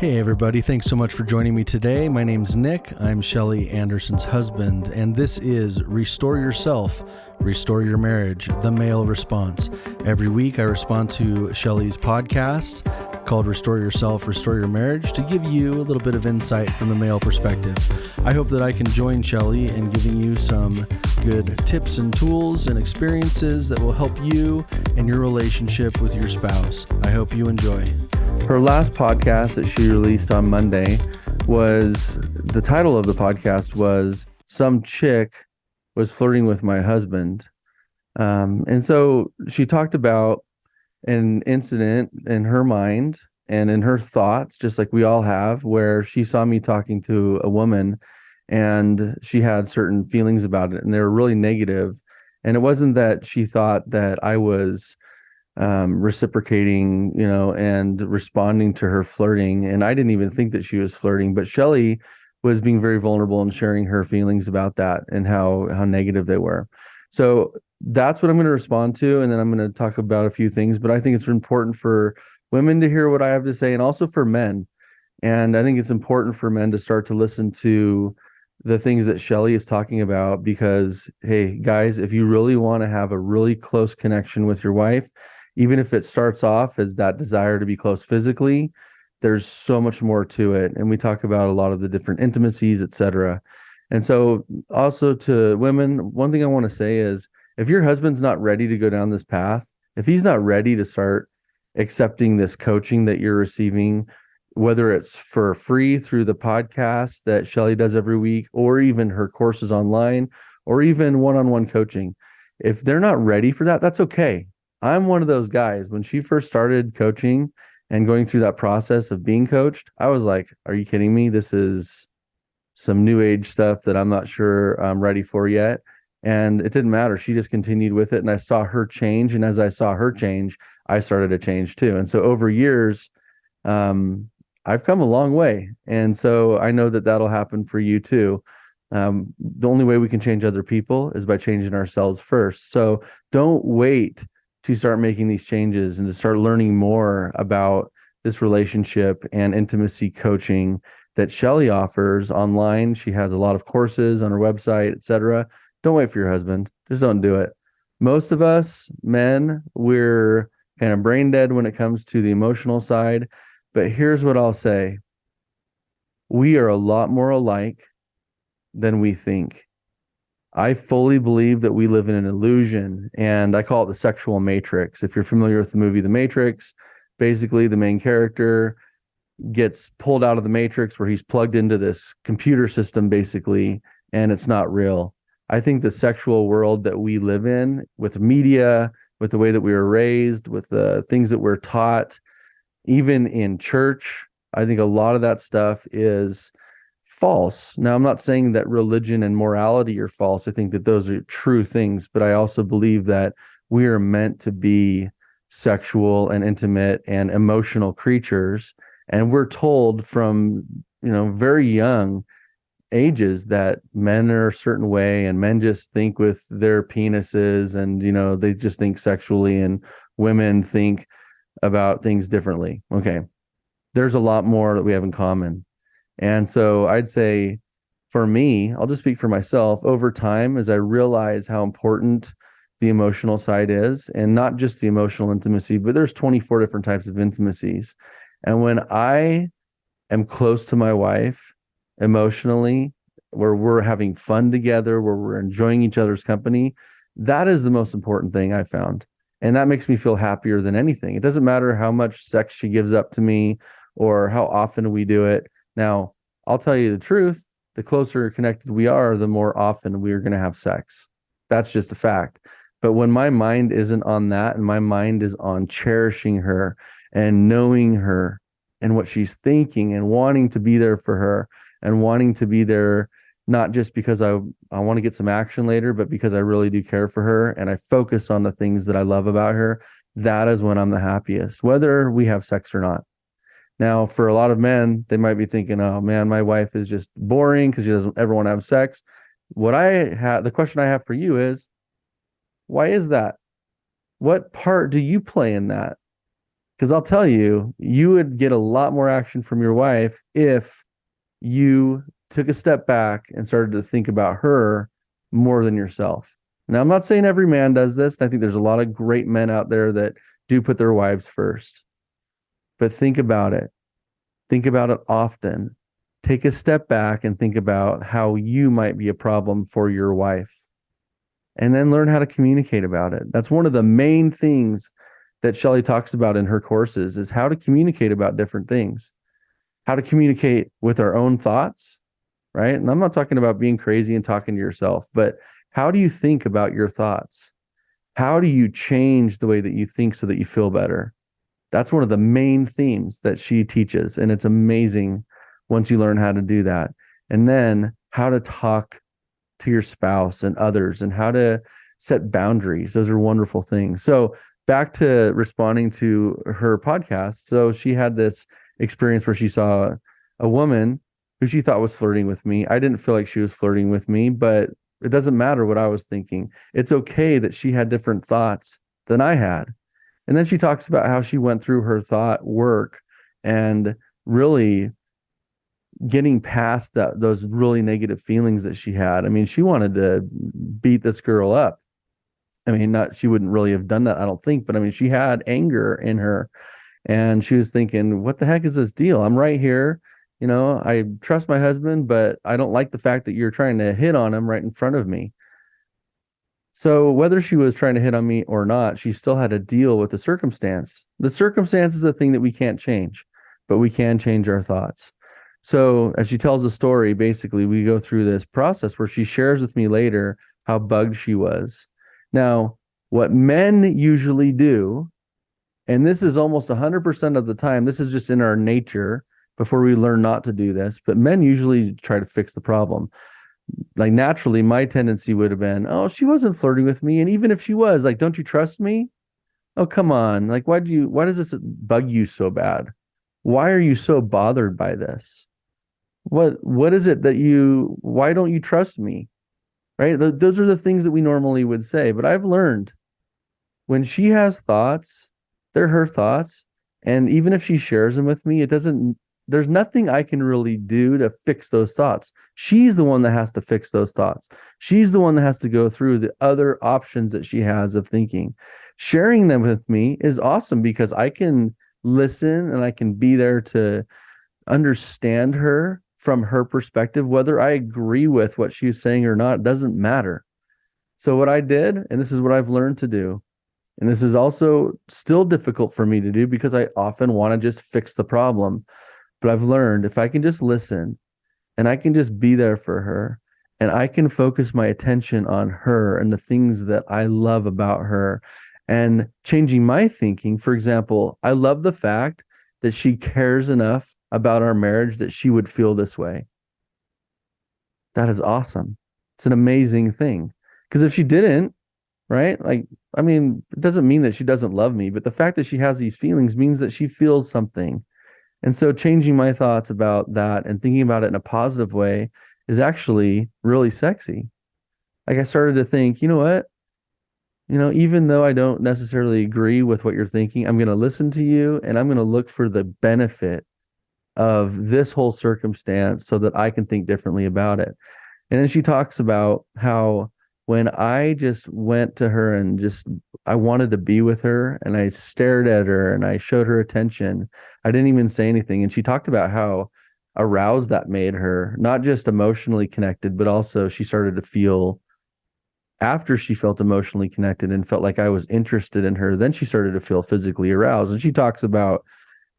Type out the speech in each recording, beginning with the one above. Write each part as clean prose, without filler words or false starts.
Hey everybody, thanks so much for joining me today. My name's Nick. I'm Shelly Anderson's husband, and this is Restore Yourself, Restore Your Marriage, the male response. Every week I respond to Shelly's podcast called Restore Yourself, Restore Your Marriage to give you a little bit of insight from the male perspective. I hope that I can join Shelly in giving you some good tips and tools and experiences that will help you and your relationship with your spouse. I hope you enjoy. Her last podcast that she released on Monday the title of the podcast was Some Chick Was Flirting with My Husband. And so she talked about an incident in her mind and in her thoughts, just like we all have, where she saw me talking to a woman and she had certain feelings about it and they were really negative. And it wasn't that she thought that I was reciprocating, and responding to her flirting. And I didn't even think that she was flirting, but Shelly was being very vulnerable and sharing her feelings about that and how negative they were. So that's what I'm going to respond to. And then I'm going to talk about a few things, but I think it's important for women to hear what I have to say and also for men. And I think it's important for men to start to listen to the things that Shelly is talking about, because, hey, guys, if you really want to have a really close connection with your wife, even if it starts off as that desire to be close physically, there's so much more to it. And we talk about a lot of the different intimacies, etc. And so also to women, one thing I want to say is if your husband's not ready to go down this path, if he's not ready to start accepting this coaching that you're receiving, whether it's for free through the podcast that Shelly does every week, or even her courses online, or even one-on-one coaching, if they're not ready for that, that's okay. I'm one of those guys. When she first started coaching and going through that process of being coached, I was like, are you kidding me? This is some new age stuff that I'm not sure I'm ready for yet. And it didn't matter. She just continued with it. And I saw her change. And as I saw her change, I started to change too. And so over years, I've come a long way. And so I know that that'll happen for you too. The only way we can change other people is by changing ourselves first. So don't wait to start making these changes and to start learning more about this relationship and intimacy coaching that Shelly offers online. She has a lot of courses on her website, etc. Don't wait for your husband. Just don't do it. Most of us men, we're kind of brain dead when it comes to the emotional side. But here's what I'll say. We are a lot more alike than we think. I fully believe that we live in an illusion, and I call it the sexual matrix. If you're familiar with the movie The Matrix, basically the main character gets pulled out of the matrix where he's plugged into this computer system basically, and it's not real. I think the sexual world that we live in, with media, with the way that we were raised, with the things that we're taught, even in church, I think a lot of that stuff is false. Now, I'm not saying that religion and morality are false. I think that those are true things, but I also believe that we are meant to be sexual and intimate and emotional creatures. And we're told from, very young ages that men are a certain way and men just think with their penises and, they just think sexually, and women think about things differently. Okay. There's a lot more that we have in common. And so I'd say for me, I'll just speak for myself, over time, as I realize how important the emotional side is, and not just the emotional intimacy, but there's 24 different types of intimacies. And when I am close to my wife emotionally, where we're having fun together, where we're enjoying each other's company, that is the most important thing I found. And that makes me feel happier than anything. It doesn't matter how much sex she gives up to me or how often we do it. Now, I'll tell you the truth, the closer connected we are, the more often we are going to have sex. That's just a fact. But when my mind isn't on that, and my mind is on cherishing her and knowing her and what she's thinking and wanting to be there for her and wanting to be there, not just because I want to get some action later, but because I really do care for her and I focus on the things that I love about her, that is when I'm the happiest, whether we have sex or not. Now, for a lot of men, they might be thinking, oh man, my wife is just boring because she doesn't ever want to have sex. The question I have for you is, why is that? What part do you play in that? Because I'll tell you, you would get a lot more action from your wife if you took a step back and started to think about her more than yourself. Now, I'm not saying every man does this. I think there's a lot of great men out there that do put their wives first. But think about it. Think about it often. Take a step back and think about how you might be a problem for your wife, and then learn how to communicate about it. That's one of the main things that Shelley talks about in her courses, is how to communicate about different things, how to communicate with our own thoughts, right? And I'm not talking about being crazy and talking to yourself, but how do you think about your thoughts? How do you change the way that you think so that you feel better? That's one of the main themes that she teaches. And it's amazing once you learn how to do that. And then how to talk to your spouse and others, and how to set boundaries. Those are wonderful things. So back to responding to her podcast. So she had this experience where she saw a woman who she thought was flirting with me. I didn't feel like she was flirting with me, but it doesn't matter what I was thinking. It's okay that she had different thoughts than I had. And then she talks about how she went through her thought work and really getting past those really negative feelings that she had. I mean, she wanted to beat this girl up. I mean, not, she wouldn't really have done that, I don't think, but I mean, she had anger in her, and she was thinking, what the heck is this deal? I'm right here. You know, I trust my husband, but I don't like the fact that you're trying to hit on him right in front of me. So whether she was trying to hit on me or not, she still had to deal with the circumstance. The circumstance is a thing that we can't change, but we can change our thoughts. So as she tells the story, basically we go through this process where she shares with me later how bugged she was. Now, what men usually do, and this is almost 100% of the time, this is just in our nature before we learn not to do this, but men usually try to fix the problem. Like naturally, my tendency would have been, oh, she wasn't flirting with me. And even if she was, like, don't you trust me? Oh, come on. Like, why does this bug you so bad? Why are you so bothered by this? What is it that why don't you trust me? Right? Those are the things that we normally would say. But I've learned when she has thoughts, they're her thoughts. And even if she shares them with me, there's nothing I can really do to fix those thoughts. She's the one that has to fix those thoughts. She's the one that has to go through the other options that she has of thinking. Sharing them with me is awesome because I can listen and I can be there to understand her from her perspective. Whether I agree with what she's saying or not doesn't matter. So what I did, and this is what I've learned to do, and this is also still difficult for me to do because I often want to just fix the problem. But I've learned if I can just listen and I can just be there for her and I can focus my attention on her and the things that I love about her and changing my thinking. For example, I love the fact that she cares enough about our marriage that she would feel this way. That is awesome. It's an amazing thing. Because if she didn't, right? Like, I mean, it doesn't mean that she doesn't love me, but the fact that she has these feelings means that she feels something. And so changing my thoughts about that and thinking about it in a positive way is actually really sexy. Like I started to think, you know what? You know, even though I don't necessarily agree with what you're thinking, I'm going to listen to you and I'm going to look for the benefit of this whole circumstance so that I can think differently about it. And then she talks about how when I just went to her and I wanted to be with her and I stared at her and I showed her attention, I didn't even say anything. And she talked about how aroused that made her, not just emotionally connected, but also she started to feel, after she felt emotionally connected and felt like I was interested in her, then she started to feel physically aroused. And she talks about,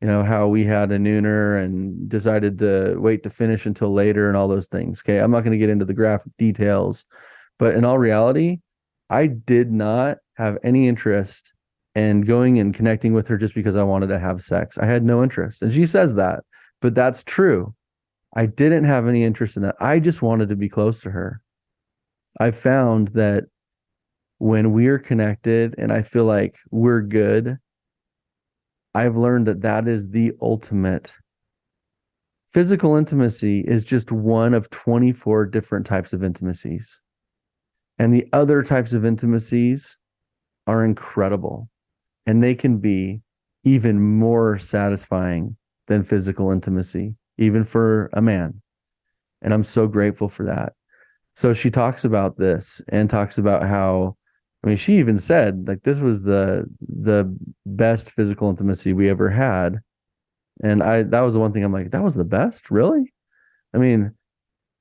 you know, how we had a nooner and decided to wait to finish until later and all those things. Okay. I'm not going to get into the graphic details, but in all reality, I did not have any interest in going and connecting with her just because I wanted to have sex. I had no interest. And she says that, but that's true. I didn't have any interest in that. I just wanted to be close to her. I found that when we're connected and I feel like we're good, I've learned that that is the ultimate. Physical intimacy is just one of 24 different types of intimacies. And the other types of intimacies are incredible. And they can be even more satisfying than physical intimacy, even for a man. And I'm so grateful for that. So she talks about this and talks about how, I mean, she even said like this was the best physical intimacy we ever had. And that was the one thing I'm like, that was the best, really? I mean,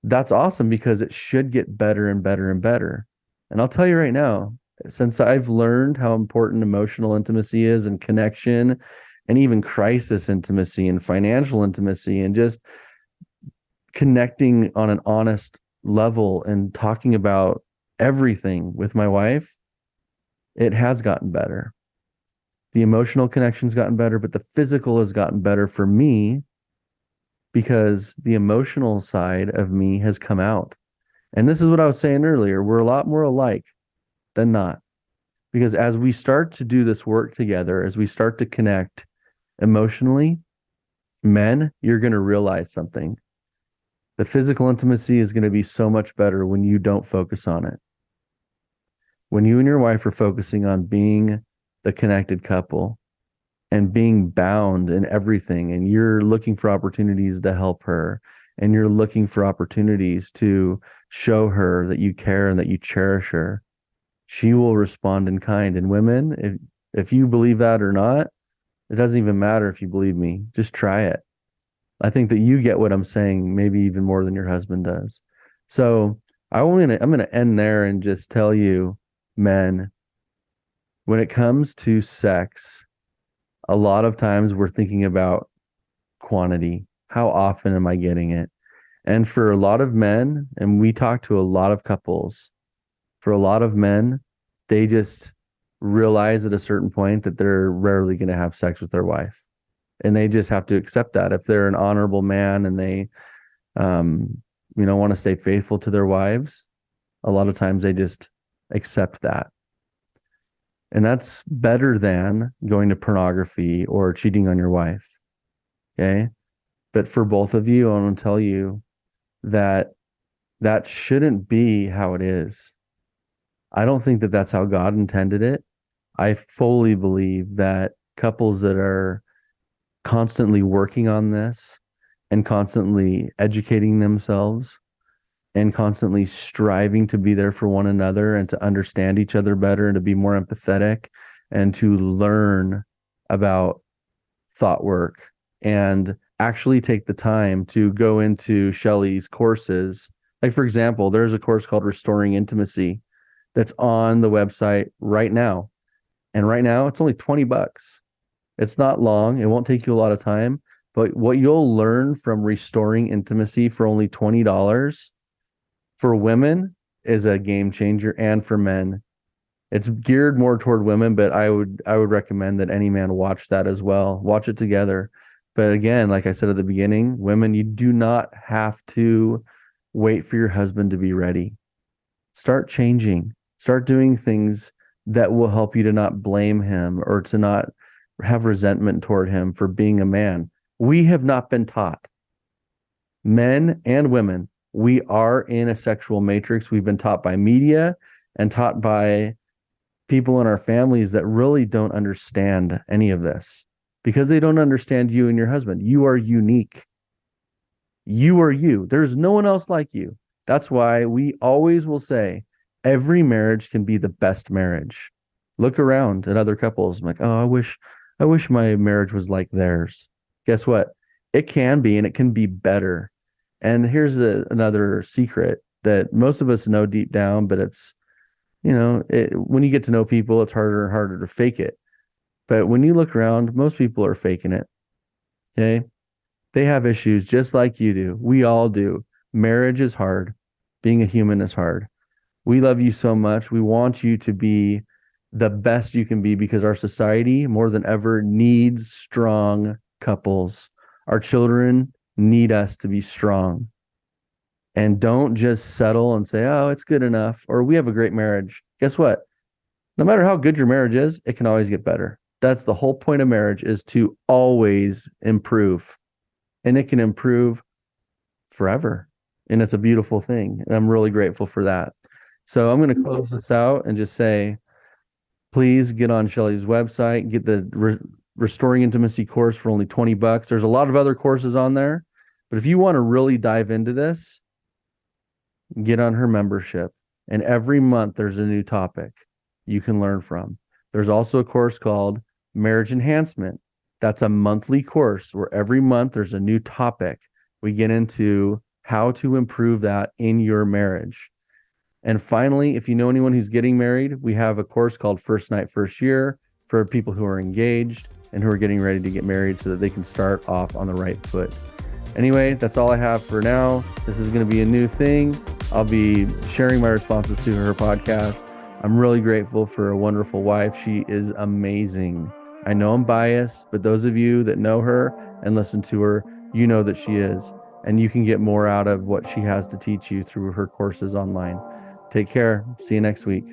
that's awesome because it should get better and better and better. And I'll tell you right now, since I've learned how important emotional intimacy is and connection and even crisis intimacy and financial intimacy and just connecting on an honest level and talking about everything with my wife, it has gotten better. The emotional connection's gotten better, but the physical has gotten better for me because the emotional side of me has come out. And this is what I was saying earlier. We're a lot more alike than not. Because as we start to do this work together, as we start to connect emotionally, men, you're going to realize something. The physical intimacy is going to be so much better when you don't focus on it. When you and your wife are focusing on being the connected couple and being bound in everything, and you're looking for opportunities to help her, and you're looking for opportunities to show her that you care and that you cherish her, she will respond in kind. And women, if you believe that or not, it doesn't even matter if you believe me. Just try it. I think that you get what I'm saying, maybe even more than your husband does. So I'm gonna end there and just tell you, men, when it comes to sex, a lot of times we're thinking about quantity. How often am I getting it? And for a lot of men, and we talk to a lot of couples, for a lot of men, they just realize at a certain point that they're rarely going to have sex with their wife. And they just have to accept that. If they're an honorable man and they, want to stay faithful to their wives, a lot of times they just accept that. And that's better than going to pornography or cheating on your wife. Okay. But for both of you, I want to tell you that that shouldn't be how it is. I don't think that that's how God intended it. I fully believe that couples that are constantly working on this and constantly educating themselves and constantly striving to be there for one another and to understand each other better and to be more empathetic and to learn about thought work and actually take the time to go into Shelley's courses. Like, for example, there's a course called Restoring Intimacy that's on the website right now. And right now it's only $20. It's not long. It won't take you a lot of time, but what you'll learn from restoring intimacy for only $20 for women is a game changer, and for men. It's geared more toward women, but I would recommend that any man watch that as well. Watch it together. But again, like I said at the beginning, women, you do not have to wait for your husband to be ready. Start changing. Start doing things that will help you to not blame him or to not have resentment toward him for being a man. We have not been taught, men and women, we are in a sexual matrix. We've been taught by media and taught by people in our families that really don't understand any of this because they don't understand you and your husband. You are unique. You are you. There's no one else like you. That's why we always will say every marriage can be the best marriage. Look around at other couples. I'm like, oh, I wish my marriage was like theirs. Guess what? It can be, and it can be better. And here's another secret that most of us know deep down, but it's, when you get to know people, it's harder and harder to fake it. But when you look around, most people are faking it. Okay. They have issues just like you do. We all do. Marriage is hard. Being a human is hard. We love you so much. We want you to be the best you can be because our society more than ever needs strong couples. Our children need us to be strong. And don't just settle and say, oh, it's good enough, or we have a great marriage. Guess what? No matter how good your marriage is, it can always get better. That's the whole point of marriage, is to always improve. And it can improve forever. And it's a beautiful thing. And I'm really grateful for that. So I'm going to close this out and just say, please get on Shelley's website, get Restoring Intimacy course for only $20. There's a lot of other courses on there, but if you want to really dive into this, get on her membership. And every month there's a new topic you can learn from. There's also a course called Marriage Enhancement. That's a monthly course where every month there's a new topic. We get into how to improve that in your marriage. And finally, if you know anyone who's getting married, we have a course called First Night, First Year for people who are engaged and who are getting ready to get married so that they can start off on the right foot. Anyway, that's all I have for now. This is going to be a new thing. I'll be sharing my responses to her podcast. I'm really grateful for a wonderful wife. She is amazing. I know I'm biased, but those of you that know her and listen to her, you know that she is. And you can get more out of what she has to teach you through her courses online. Take care. See you next week.